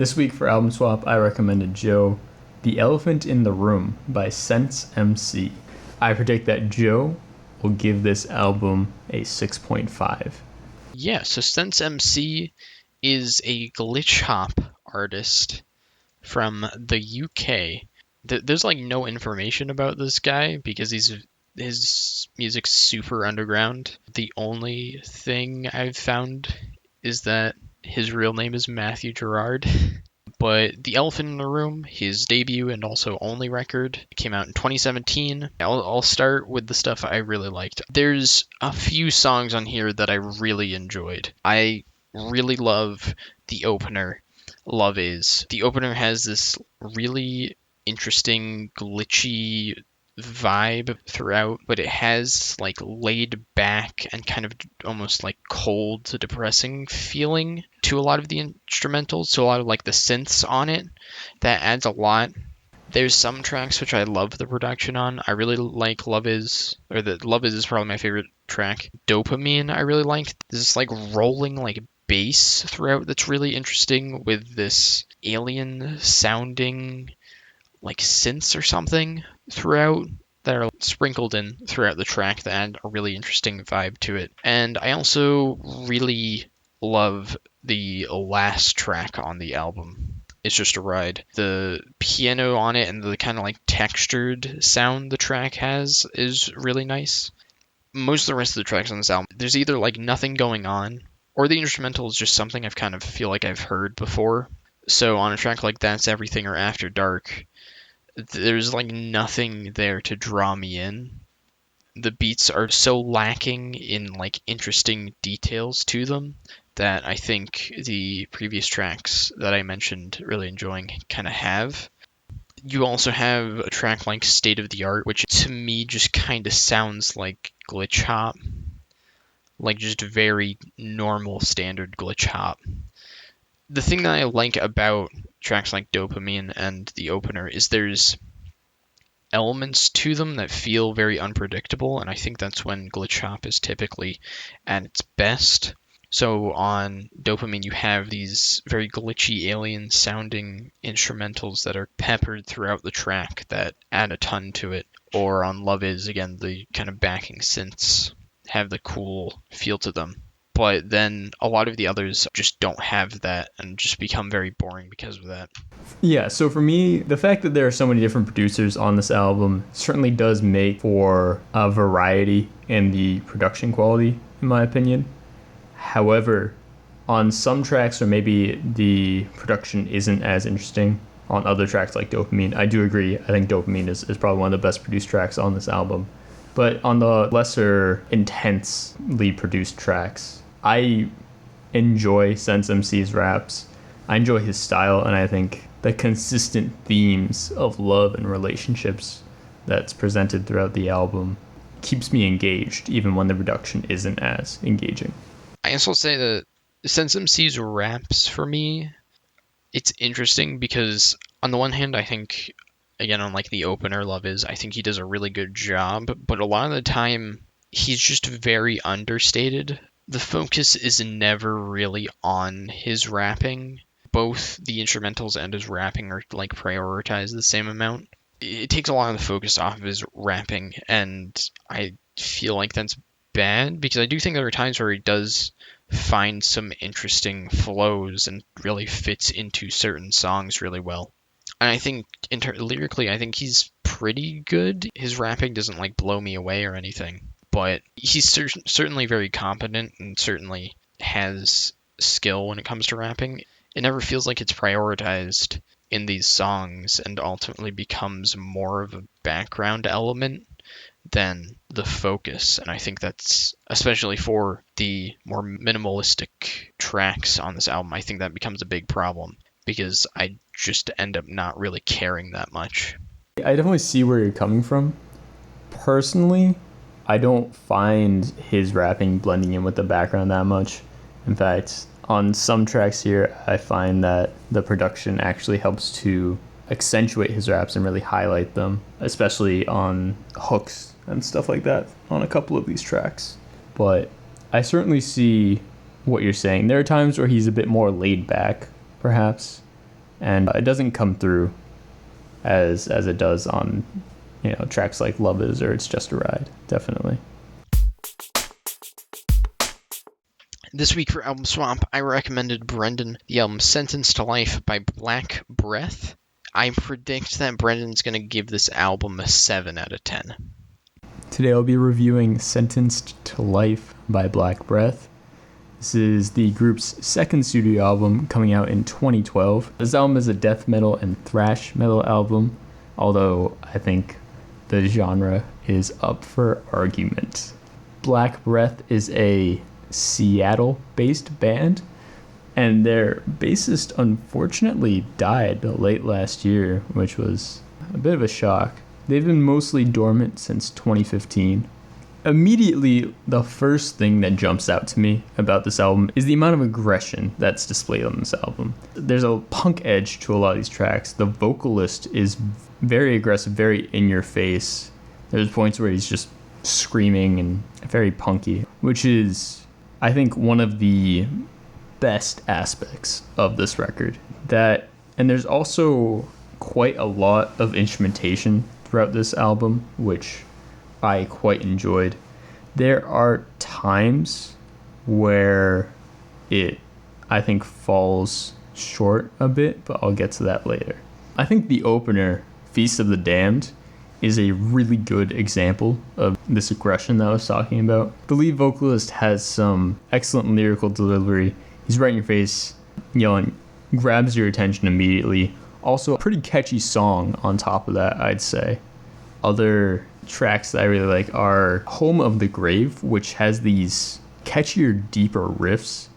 This week for Album Swap, I recommended Joe The Elephant in the Room by Sense MC. I predict that Joe will give this album a 6.5. Yeah, so Sense MC is a glitch hop artist from the UK. There's like no information about this guy because his music's super underground. The only thing I've found is that his real name is Matthew Gerard. But The Elephant in the Room, his debut and also only record, came out in 2017. I'll start with the stuff I really liked. There's a few songs on here that I really enjoyed. I really love the opener, Love Is. The opener has this really interesting, glitchy vibe throughout, but it has like laid back and kind of almost like cold, depressing feeling to a lot of the instrumentals, so a lot of like the synths on it. That adds a lot. There's some tracks which I love the production on. I really like Love Is, or the Love Is probably my favorite track. Dopamine I really like. There's this like rolling like bass throughout that's really interesting with this alien sounding like synths or something throughout that are sprinkled in throughout the track that add a really interesting vibe to it. And I also really love the last track on the album. It's Just a Ride. The piano on it and the kind of like textured sound the track has is really nice. Most of the rest of the tracks on this album, there's either like nothing going on or the instrumental is just something I've kind of feel like I've heard before. So on a track like That's Everything or After Dark, there's like nothing there to draw me in. The beats are so lacking in like interesting details to them that I think the previous tracks that I mentioned really enjoying kind of have. You also have a track like State of the Art, which to me just kind of sounds like glitch hop, like just very normal standard glitch hop. The thing that I like about tracks like Dopamine and the opener is there's elements to them that feel very unpredictable, and I think that's when glitch hop is typically at its best. So on Dopamine, you have these very glitchy alien sounding instrumentals that are peppered throughout the track that add a ton to it. Or on Love Is, again, the kind of backing synths have the cool feel to them. But then a lot of the others just don't have that and just become very boring because of that. Yeah, so for me, the fact that there are so many different producers on this album certainly does make for a variety in the production quality, in my opinion. However, on some tracks, or maybe the production isn't as interesting on other tracks like Dopamine, I do agree. I think Dopamine is probably one of the best produced tracks on this album. But on the lesser intensely produced tracks, I enjoy Sense MC's raps. I enjoy his style, and I think the consistent themes of love and relationships that's presented throughout the album keeps me engaged, even when the production isn't as engaging. I also say that Sense MC's raps, for me, it's interesting because on the one hand, I think, again, on like the opener Love Is, I think he does a really good job, but a lot of the time, he's just very understated. The focus is never really on his rapping. Both the instrumentals and his rapping are like prioritized the same amount. It takes a lot of the focus off of his rapping, and I feel like that's bad because I do think there are times where he does find some interesting flows and really fits into certain songs really well. And I think lyrically, I think he's pretty good. His rapping doesn't like blow me away or anything, but he's certainly very competent and certainly has skill when it comes to rapping. It never feels like it's prioritized in these songs and ultimately becomes more of a background element than the focus. And I think that's, especially for the more minimalistic tracks on this album, I think that becomes a big problem because I just end up not really caring that much. I definitely see where you're coming from. Personally, I don't find his rapping blending in with the background that much. In fact, on some tracks here, I find that the production actually helps to accentuate his raps and really highlight them, especially on hooks and stuff like that on a couple of these tracks. But I certainly see what you're saying. There are times where he's a bit more laid back, perhaps, and it doesn't come through as it does on tracks like Love Is or It's Just a Ride. Definitely. This week for Album Swap, I recommended Brendan the album Sentenced to Life by Black Breath. I predict that Brendan's going to give this album a 7 out of 10. Today I'll be reviewing Sentenced to Life by Black Breath. This is the group's second studio album, coming out in 2012. This album is a death metal and thrash metal album, although I think the genre is up for argument. Black Breath is a Seattle-based band, and their bassist unfortunately died late last year, which was a bit of a shock. They've been mostly dormant since 2015. Immediately, the first thing that jumps out to me about this album is the amount of aggression that's displayed on this album. There's a punk edge to a lot of these tracks. The vocalist is very aggressive, very in your face. There's points where he's just screaming and very punky, which is, I think, one of the best aspects of this record. And there's also quite a lot of instrumentation throughout this album, which I quite enjoyed. There are times where it, I think, falls short a bit, but I'll get to that later. I think the opener, Feast of the Damned, is a really good example of this aggression that I was talking about. The lead vocalist has some excellent lyrical delivery. He's right in your face, yelling, grabs your attention immediately. Also, a pretty catchy song on top of that, I'd say. Other tracks that I really like are Home of the Grave, which has these catchier, deeper riffs.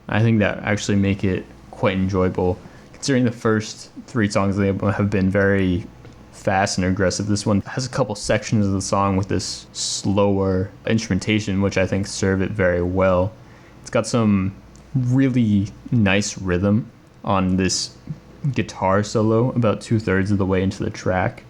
I think that actually make it quite enjoyable. Considering the first 3 songs of the album have been very fast and aggressive, this one has a couple sections of the song with this slower instrumentation, which I think serve it very well. It's got some really nice rhythm on this guitar solo about 2/3 of the way into the track,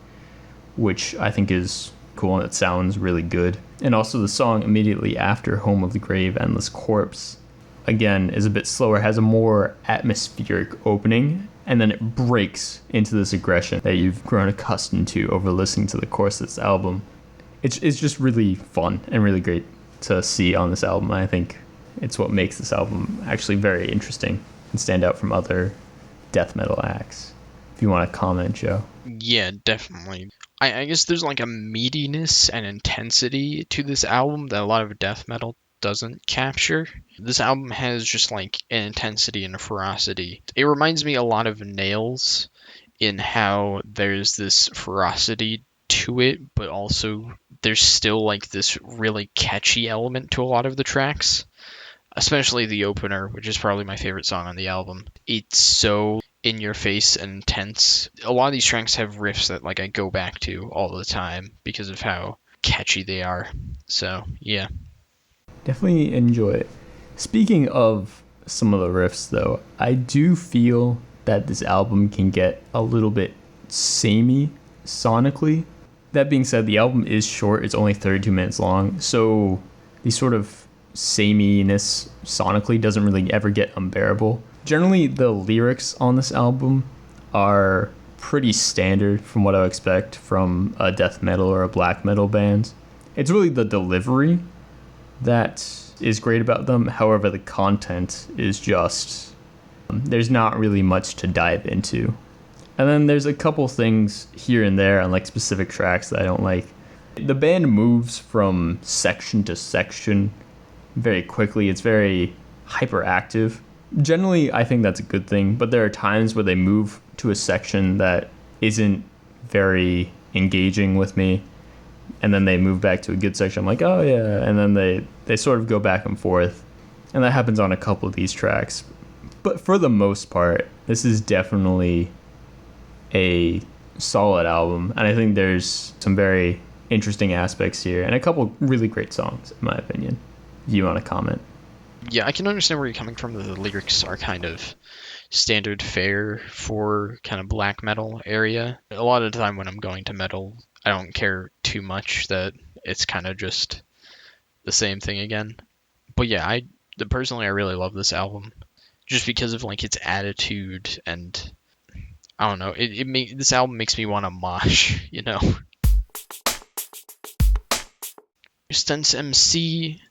which I think is cool and it sounds really good. And also the song immediately after Home of the Grave, Endless Corpse, again, is a bit slower, has a more atmospheric opening, and then it breaks into this aggression that you've grown accustomed to over listening to the course of this album. It's just really fun and really great to see on this album. I think it's what makes this album actually very interesting and stand out from other death metal acts. If you want to comment, Joe. Yeah, definitely. I guess there's like a meatiness and intensity to this album that a lot of death metal doesn't capture. This album has just like an intensity and a ferocity. It reminds me a lot of Nails in how there's this ferocity to it, but also there's still like this really catchy element to a lot of the tracks, especially the opener, which is probably my favorite song on the album. It's so in your face and intense. A lot of these tracks have riffs that like I go back to all the time because of how catchy they are. So yeah. Definitely enjoy it. Speaking of some of the riffs, though, I do feel that this album can get a little bit samey sonically. That being said, the album is short. It's only 32 minutes long, so the sort of sameness sonically doesn't really ever get unbearable. Generally, the lyrics on this album are pretty standard from what I would expect from a death metal or a black metal band. It's really the delivery that is great about them. However, the content is just, there's not really much to dive into. And then there's a couple things here and there on like specific tracks that I don't like. The band moves from section to section very quickly. It's very hyperactive. Generally, I think that's a good thing, but there are times where they move to a section that isn't very engaging with me, and then they move back to a good section. I'm like, oh yeah, and then they sort of go back and forth, and that happens on a couple of these tracks. But for the most part, this is definitely a solid album, and I think there's some very interesting aspects here, and a couple really great songs, in my opinion. If you want to comment. Yeah, I can understand where you're coming from. The lyrics are kind of standard fare for kind of black metal area. A lot of the time when I'm going to metal, I don't care too much that it's kind of just the same thing again. But yeah, personally I really love this album just because of like its attitude and I don't know. This album makes me want to mosh, you know. Stunts MC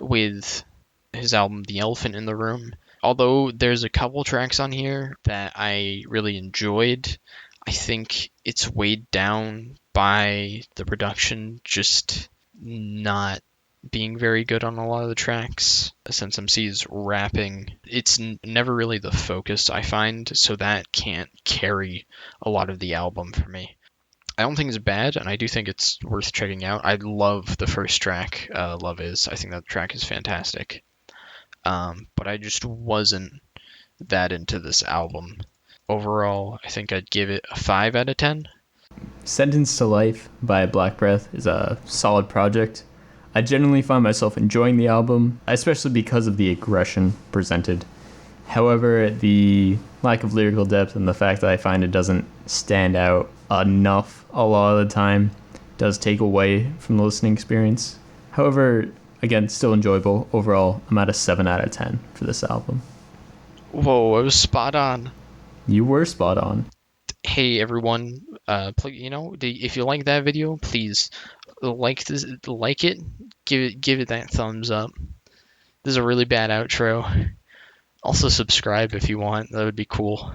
with his album The Elephant in the Room. Although there's a couple tracks on here that I really enjoyed, I think it's weighed down by the production just not being very good on a lot of the tracks. Since MC's rapping, it's never really the focus, I find, so that can't carry a lot of the album for me. I don't think it's bad, and I do think it's worth checking out. I love the first track, Love Is. I think that track is fantastic. But I just wasn't that into this album. Overall, I think I'd give it a 5 out of 10. Sentenced to Life by Black Breath is a solid project. I generally find myself enjoying the album, especially because of the aggression presented. However, the lack of lyrical depth and the fact that I find it doesn't stand out enough a lot of the time does take away from the listening experience. However, again, still enjoyable. Overall, I'm at a 7 out of 10 for this album. Whoa, I was spot on. You were spot on. Hey everyone, if you like that video, please like it, give it that thumbs up. This is a really bad outro. Also subscribe if you want. That would be cool.